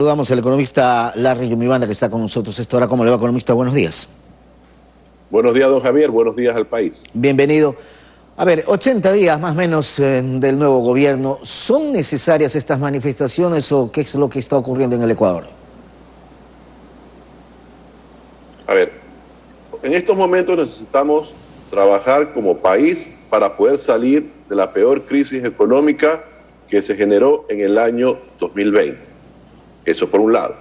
Saludamos al economista Larry Yumibanda, que está con nosotros esta hora. ¿Cómo le va, economista? Buenos días. Buenos días, don Javier. Buenos días al país. Bienvenido. A ver, 80 días más o menos del nuevo gobierno. ¿Son necesarias estas manifestaciones o qué es lo que está ocurriendo en el Ecuador? A ver, en estos momentos necesitamos trabajar como país para poder salir de la peor crisis económica que se generó en el año 2020. Eso por un lado.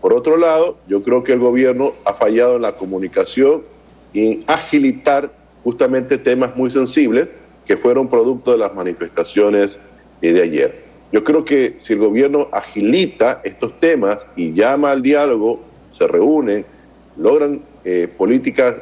Por otro lado, yo creo que el gobierno ha fallado en la comunicación y en agilitar justamente temas muy sensibles que fueron producto de las manifestaciones de ayer. Yo creo que si el gobierno agilita estos temas y llama al diálogo, se reúnen, logran políticas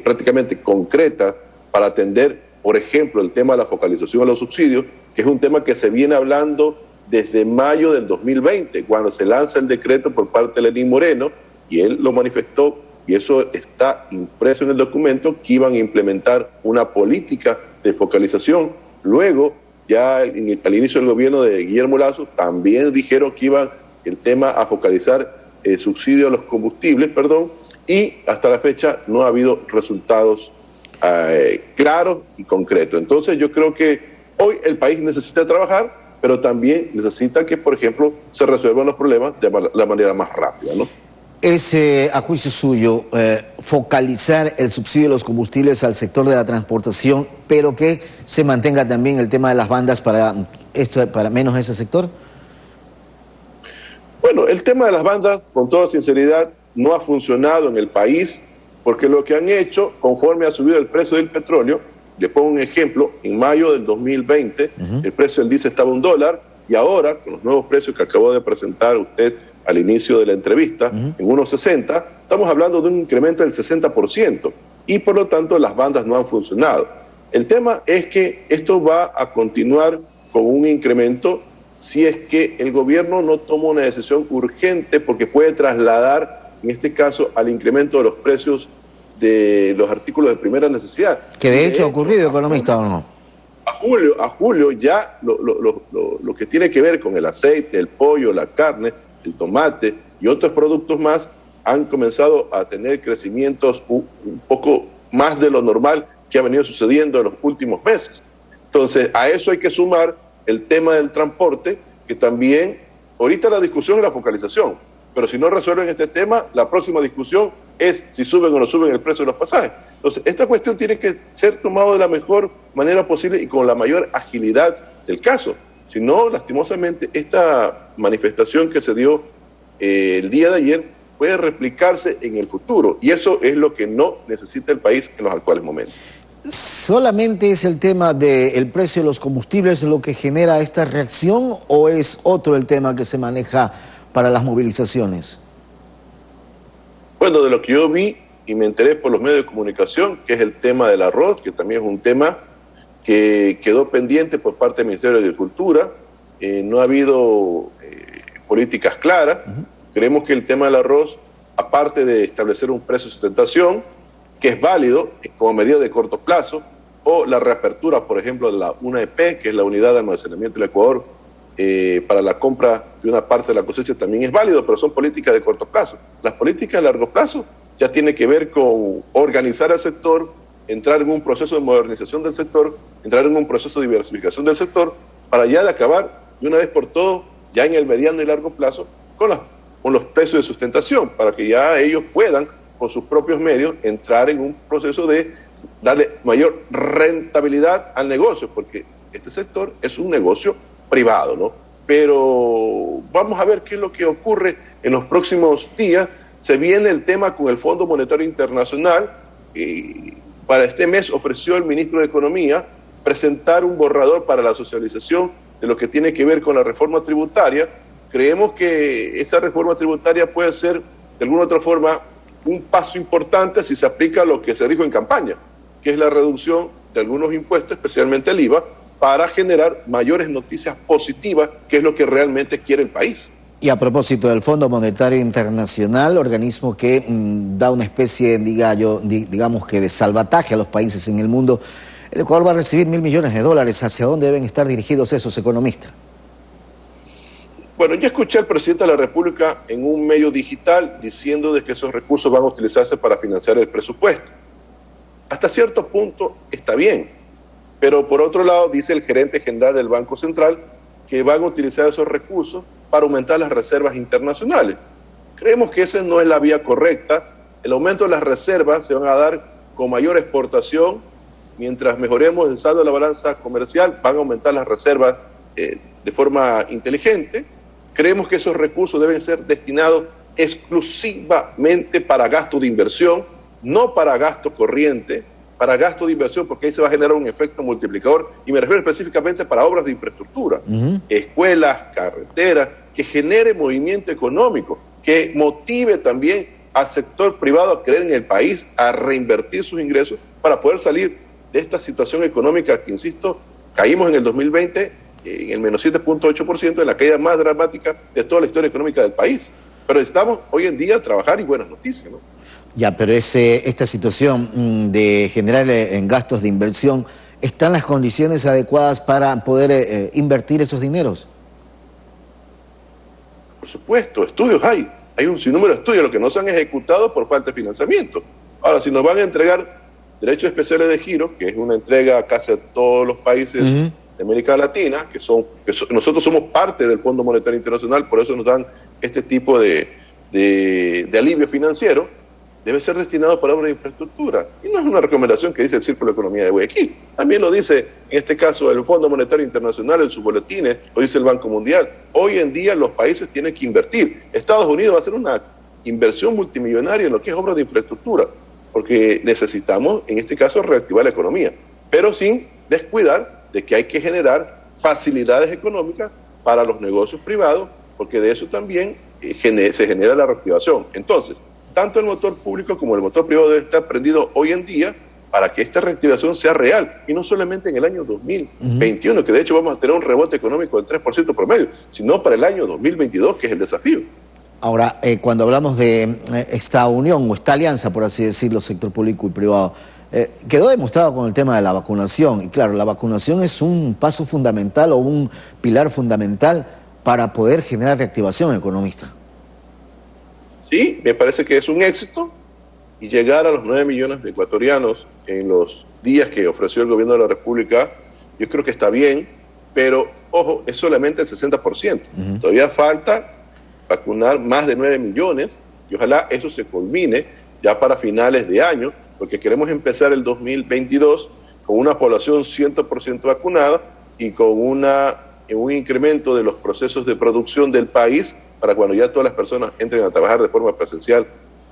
prácticamente concretas para atender, por ejemplo, el tema de la focalización a los subsidios, que es un tema que se viene hablando desde mayo del 2020, cuando se lanza el decreto por parte de Lenín Moreno, y él lo manifestó, y eso está impreso en el documento, que iban a implementar una política de focalización. Luego, ya al inicio del gobierno de Guillermo Lasso, también dijeron que iban el tema a focalizar el subsidio a los combustibles, y hasta la fecha no ha habido resultados claros y concretos. Entonces yo creo que hoy el país necesita trabajar, pero también necesita que, por ejemplo, se resuelvan los problemas de la manera más rápida, ¿no? Es, a juicio suyo, focalizar el subsidio de los combustibles al sector de la transportación, pero que se mantenga también el tema de las bandas para menos ese sector. Bueno, el tema de las bandas, con toda sinceridad, no ha funcionado en el país, porque lo que han hecho, conforme ha subido el precio del petróleo, le pongo un ejemplo, en mayo del 2020, el precio del diésel estaba $1, y ahora, con los nuevos precios que acabó de presentar usted al inicio de la entrevista, en 1.60, estamos hablando de un incremento del 60%, y por lo tanto las bandas no han funcionado. El tema es que esto va a continuar con un incremento si es que el gobierno no toma una decisión urgente, porque puede trasladar, en este caso, al incremento de los precios de los artículos de primera necesidad. Que de hecho ha ocurrido, economista, ¿o no? A julio ya lo que tiene que ver con el aceite, el pollo, la carne, el tomate y otros productos más han comenzado a tener crecimientos un poco más de lo normal que ha venido sucediendo en los últimos meses. Entonces, a eso hay que sumar el tema del transporte, que también, ahorita la discusión es la focalización, pero si no resuelven este tema, la próxima discusión es si suben o no suben el precio de los pasajes. Entonces, esta cuestión tiene que ser tomada de la mejor manera posible y con la mayor agilidad del caso. Si no, lastimosamente, esta manifestación que se dio el día de ayer puede replicarse en el futuro, y eso es lo que no necesita el país en los actuales momentos. ¿Solamente es el tema del precio de los combustibles lo que genera esta reacción o es otro el tema que se maneja para las movilizaciones? Bueno, de lo que yo vi y me enteré por los medios de comunicación, que es el tema del arroz, que también es un tema que quedó pendiente por parte del Ministerio de Agricultura. No ha habido políticas claras. Creemos que el tema del arroz, aparte de establecer un precio de sustentación, que es válido como medida de corto plazo, o la reapertura, por ejemplo, de la UNAEP, que es la Unidad de Almacenamiento del Ecuador, para la compra de una parte de la cosecha, también es válido, pero son políticas de corto plazo. Las políticas de largo plazo ya tienen que ver con organizar el sector, entrar en un proceso de modernización del sector, entrar en un proceso de diversificación del sector, para ya de acabar de una vez por todo, ya en el mediano y largo plazo, con los precios de sustentación, para que ya ellos puedan, con sus propios medios, entrar en un proceso de darle mayor rentabilidad al negocio, porque este sector es un negocio privado, ¿no? Pero vamos a ver qué es lo que ocurre en los próximos días. Se viene el tema con el Fondo Monetario Internacional. Para este mes ofreció el ministro de Economía presentar un borrador para la socialización de lo que tiene que ver con la reforma tributaria. Creemos que esa reforma tributaria puede ser, de alguna otra forma, un paso importante si se aplica lo que se dijo en campaña, que es la reducción de algunos impuestos, especialmente el IVA, para generar mayores noticias positivas, que es lo que realmente quiere el país. Y a propósito del Fondo Monetario Internacional, organismo que da una especie, digamos que de salvataje a los países en el mundo, el Ecuador va a recibir $1.000 millones. ¿Hacia dónde deben estar dirigidos esos, economistas? Bueno, yo escuché al presidente de la República en un medio digital diciendo de que esos recursos van a utilizarse para financiar el presupuesto. Hasta cierto punto está bien, pero por otro lado dice el gerente general del Banco Central que van a utilizar esos recursos para aumentar las reservas internacionales. Creemos que esa no es la vía correcta. El aumento de las reservas se van a dar con mayor exportación. Mientras mejoremos el saldo de la balanza comercial, van a aumentar las reservas de forma inteligente. Creemos que esos recursos deben ser destinados exclusivamente para gasto de inversión, no para gasto corriente, para gasto de inversión, porque ahí se va a generar un efecto multiplicador, y me refiero específicamente para obras de infraestructura, escuelas, carreteras, que genere movimiento económico, que motive también al sector privado a creer en el país, a reinvertir sus ingresos para poder salir de esta situación económica que, insisto, caímos en el 2020 en el menos 7.8%, en la caída más dramática de toda la historia económica del país. Pero estamos hoy en día a trabajar y buenas noticias, ¿no? Ya, pero esta situación de generar en gastos de inversión, ¿están las condiciones adecuadas para poder invertir esos dineros? Por supuesto, estudios hay un sinnúmero de estudios, lo que no se han ejecutado por falta de financiamiento. Ahora, si nos van a entregar derechos especiales de giro, que es una entrega a casi a todos los países de América Latina, nosotros somos parte del Fondo Monetario Internacional, por eso nos dan este tipo de alivio financiero, debe ser destinado para obras de infraestructura. Y no es una recomendación que dice el Círculo de Economía de Guayaquil. También lo dice, en este caso, el Fondo Monetario Internacional en sus boletines, lo dice el Banco Mundial. Hoy en día los países tienen que invertir. Estados Unidos va a hacer una inversión multimillonaria en lo que es obras de infraestructura, porque necesitamos, en este caso, reactivar la economía, pero sin descuidar de que hay que generar facilidades económicas para los negocios privados, porque de eso también se genera la reactivación. Entonces, tanto el motor público como el motor privado debe estar prendido hoy en día para que esta reactivación sea real, y no solamente en el año 2021, que de hecho vamos a tener un rebote económico del 3% promedio, sino para el año 2022, que es el desafío. Ahora, cuando hablamos de esta unión o esta alianza, por así decirlo, sector público y privado, quedó demostrado con el tema de la vacunación. Y claro, la vacunación es un paso fundamental o un pilar fundamental para poder generar reactivación económica. Sí, me parece que es un éxito, y llegar a los 9 millones de ecuatorianos en los días que ofreció el gobierno de la República, yo creo que está bien, pero ojo, es solamente el 60%. Todavía falta vacunar más de 9 millones y ojalá eso se culmine ya para finales de año, porque queremos empezar el 2022 con una población 100% vacunada y con un incremento de los procesos de producción del país para cuando ya todas las personas entren a trabajar de forma presencial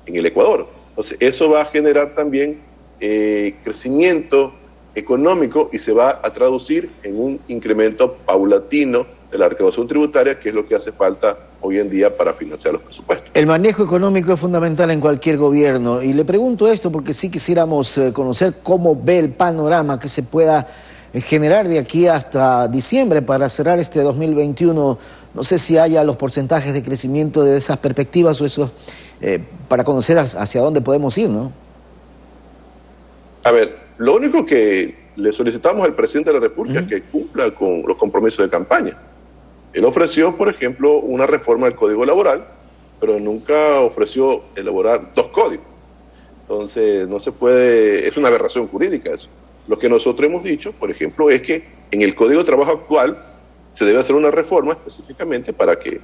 en el Ecuador. Entonces, eso va a generar también crecimiento económico y se va a traducir en un incremento paulatino de la recaudación tributaria, que es lo que hace falta hoy en día para financiar los presupuestos. El manejo económico es fundamental en cualquier gobierno, y le pregunto esto porque sí quisiéramos conocer cómo ve el panorama que se pueda generar de aquí hasta diciembre para cerrar este 2021. No sé si haya los porcentajes de crecimiento de esas perspectivas o eso, para conocer hacia dónde podemos ir, ¿no? A ver, lo único que le solicitamos al presidente de la República es que cumpla con los compromisos de campaña. Él ofreció, por ejemplo, una reforma del Código Laboral, pero nunca ofreció elaborar 2 códigos. Entonces, no se puede, es una aberración jurídica eso. Lo que nosotros hemos dicho, por ejemplo, es que en el Código de Trabajo actual se debe hacer una reforma específicamente para que,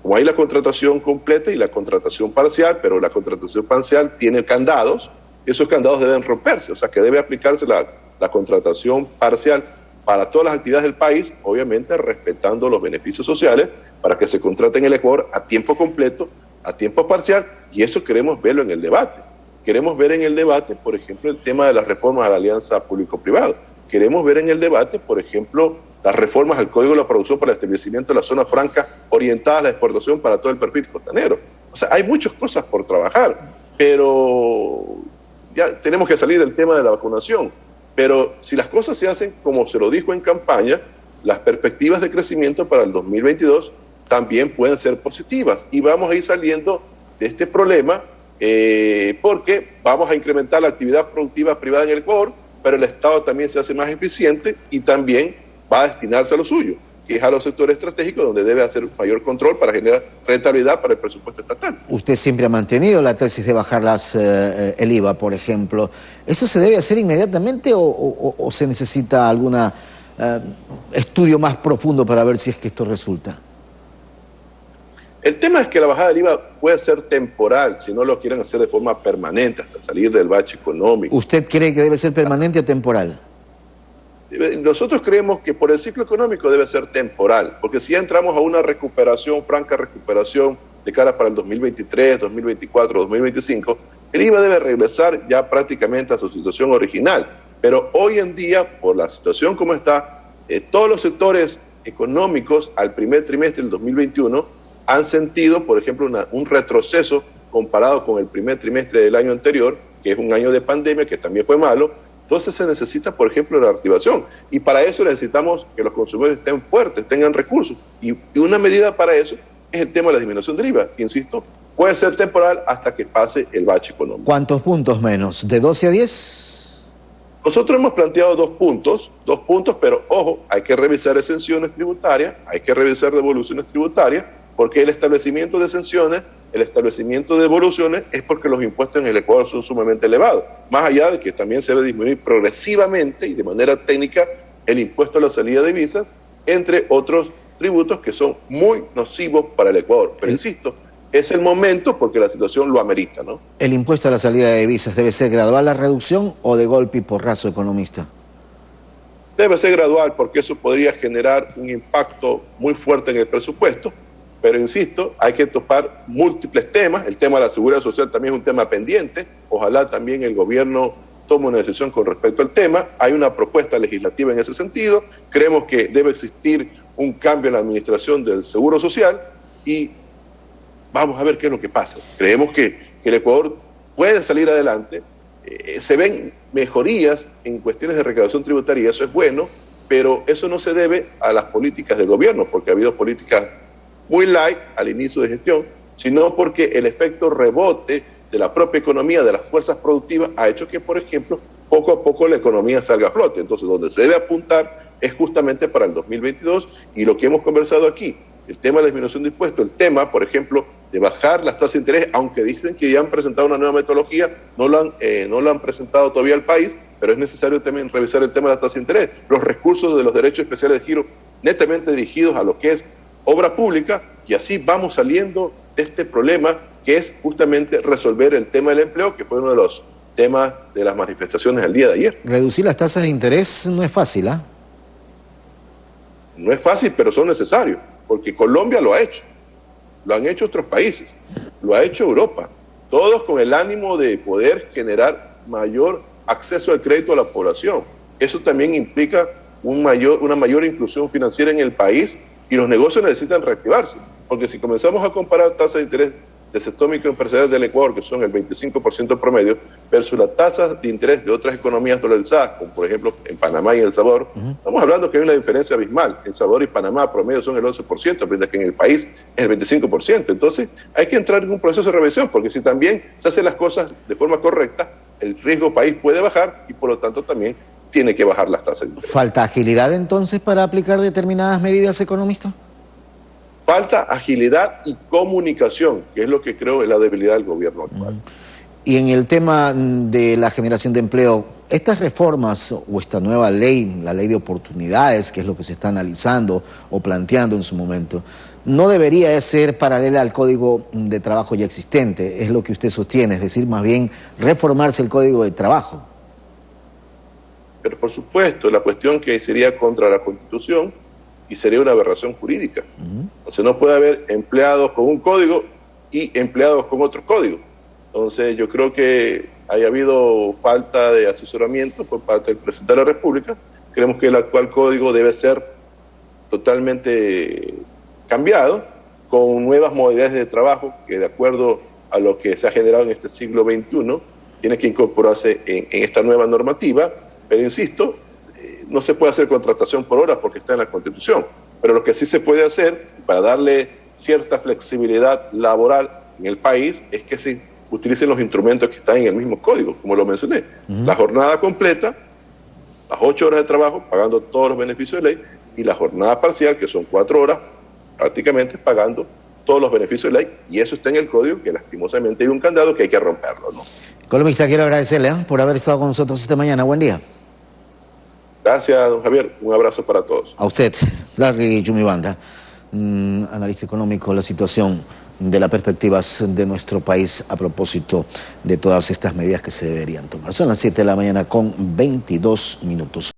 como hay la contratación completa y la contratación parcial, pero la contratación parcial tiene candados, esos candados deben romperse, o sea que debe aplicarse la contratación parcial para todas las actividades del país, obviamente respetando los beneficios sociales, para que se contrate en el Ecuador a tiempo completo, a tiempo parcial, y eso queremos verlo en el debate. Queremos ver en el debate, por ejemplo, el tema de las reformas a la alianza público-privado. Queremos ver en el debate, por ejemplo, las reformas al Código de la Producción para el establecimiento de la zona franca orientada a la exportación para todo el perfil costanero. O sea, hay muchas cosas por trabajar, pero ya tenemos que salir del tema de la vacunación. Pero si las cosas se hacen como se lo dijo en campaña, las perspectivas de crecimiento para el 2022 también pueden ser positivas y vamos a ir saliendo de este problema porque vamos a incrementar la actividad productiva privada en el Ecuador, pero el Estado también se hace más eficiente y también va a destinarse a lo suyo, que es a los sectores estratégicos donde debe hacer mayor control para generar rentabilidad para el presupuesto estatal. Usted siempre ha mantenido la tesis de bajar el IVA, por ejemplo. ¿Eso se debe hacer inmediatamente o se necesita algún estudio más profundo para ver si es que esto resulta? El tema es que la bajada del IVA puede ser temporal, si no lo quieren hacer de forma permanente, hasta salir del bache económico. ¿Usted cree que debe ser permanente o temporal? Nosotros creemos que por el ciclo económico debe ser temporal, porque si ya entramos a una recuperación, franca recuperación de cara para el 2023, 2024, 2025, el IVA debe regresar ya prácticamente a su situación original. Pero hoy en día, por la situación como está, todos los sectores económicos al primer trimestre del 2021 han sentido, por ejemplo, un retroceso comparado con el primer trimestre del año anterior, que es un año de pandemia, que también fue malo. Entonces se necesita, por ejemplo, la activación. Y para eso necesitamos que los consumidores estén fuertes, tengan recursos. Y una medida para eso es el tema de la disminución del IVA. Insisto, puede ser temporal hasta que pase el bache económico. ¿Cuántos puntos menos? ¿De 12 a 10? Nosotros hemos planteado dos puntos, pero ojo, hay que revisar exenciones tributarias, hay que revisar devoluciones tributarias, porque el establecimiento de exenciones, el establecimiento de devoluciones es porque los impuestos en el Ecuador son sumamente elevados. Más allá de que también se debe disminuir progresivamente y de manera técnica el impuesto a la salida de divisas, entre otros tributos que son muy nocivos para el Ecuador. Pero insisto, es el momento porque la situación lo amerita, ¿no? ¿El impuesto a la salida de divisas debe ser gradual la reducción o de golpe y porrazo, economista? Debe ser gradual porque eso podría generar un impacto muy fuerte en el presupuesto. Pero insisto, hay que topar múltiples temas. El tema de la seguridad social también es un tema pendiente. Ojalá también el gobierno tome una decisión con respecto al tema. Hay una propuesta legislativa en ese sentido. Creemos que debe existir un cambio en la administración del Seguro Social y vamos a ver qué es lo que pasa. Creemos que el Ecuador puede salir adelante. Se ven mejorías en cuestiones de recaudación tributaria y eso es bueno, pero eso no se debe a las políticas del gobierno, porque ha habido políticas muy light al inicio de gestión, sino porque el efecto rebote de la propia economía, de las fuerzas productivas, ha hecho que, por ejemplo, poco a poco la economía salga a flote. Entonces, donde se debe apuntar es justamente para el 2022 y lo que hemos conversado aquí, el tema de la disminución de impuestos, el tema, por ejemplo, de bajar las tasas de interés, aunque dicen que ya han presentado una nueva metodología, no lo han presentado todavía al país, pero es necesario también revisar el tema de las tasas de interés, los recursos de los derechos especiales de giro netamente dirigidos a lo que es obra pública, y así vamos saliendo de este problema que es justamente resolver el tema del empleo, que fue uno de los temas de las manifestaciones del día de ayer. Reducir las tasas de interés no es fácil, ¿ah? No es fácil, pero son necesarios, porque Colombia lo ha hecho, lo han hecho otros países, lo ha hecho Europa, todos con el ánimo de poder generar mayor acceso al crédito a la población. Eso también implica una mayor inclusión financiera en el país. Y los negocios necesitan reactivarse, porque si comenzamos a comparar tasas de interés del sector microempresarial del Ecuador, que son el 25% promedio, versus las tasas de interés de otras economías dolarizadas, como por ejemplo en Panamá y El Salvador, estamos hablando que hay una diferencia abismal. El Salvador y Panamá promedio son el 11%, mientras que en el país es el 25%. Entonces hay que entrar en un proceso de revisión, porque si también se hacen las cosas de forma correcta, el riesgo país puede bajar y por lo tanto también tiene que bajar las tasas de interés. ¿Falta agilidad entonces para aplicar determinadas medidas, economista? Falta agilidad y comunicación, que es lo que creo es la debilidad del gobierno actual. Y en el tema de la generación de empleo, estas reformas o esta nueva ley, la ley de oportunidades, que es lo que se está analizando o planteando en su momento, no debería ser paralela al código de trabajo ya existente, es lo que usted sostiene, es decir, más bien reformarse el código de trabajo. Pero por supuesto, la cuestión que sería contra la Constitución y sería una aberración jurídica. Entonces no puede haber empleados con un código y empleados con otro código. Entonces yo creo que haya habido falta de asesoramiento por parte del presidente de la República. Creemos que el actual código debe ser totalmente cambiado con nuevas modalidades de trabajo que de acuerdo a lo que se ha generado en este siglo XXI tiene que incorporarse en esta nueva normativa. Pero insisto, no se puede hacer contratación por horas porque está en la Constitución, pero lo que sí se puede hacer para darle cierta flexibilidad laboral en el país es que se utilicen los instrumentos que están en el mismo código, como lo mencioné. La jornada completa, las 8 horas de trabajo, pagando todos los beneficios de ley, y la jornada parcial, que son 4 horas, prácticamente pagando todos los beneficios de ley, y eso está en el código, que lastimosamente hay un candado que hay que romperlo, ¿no? Economista, quiero agradecerle por haber estado con nosotros esta mañana. Buen día. Gracias, don Javier. Un abrazo para todos. A usted, Larry Yumibanda, analista económico, la situación de las perspectivas de nuestro país a propósito de todas estas medidas que se deberían tomar. Son las 7 de la mañana con 22 minutos.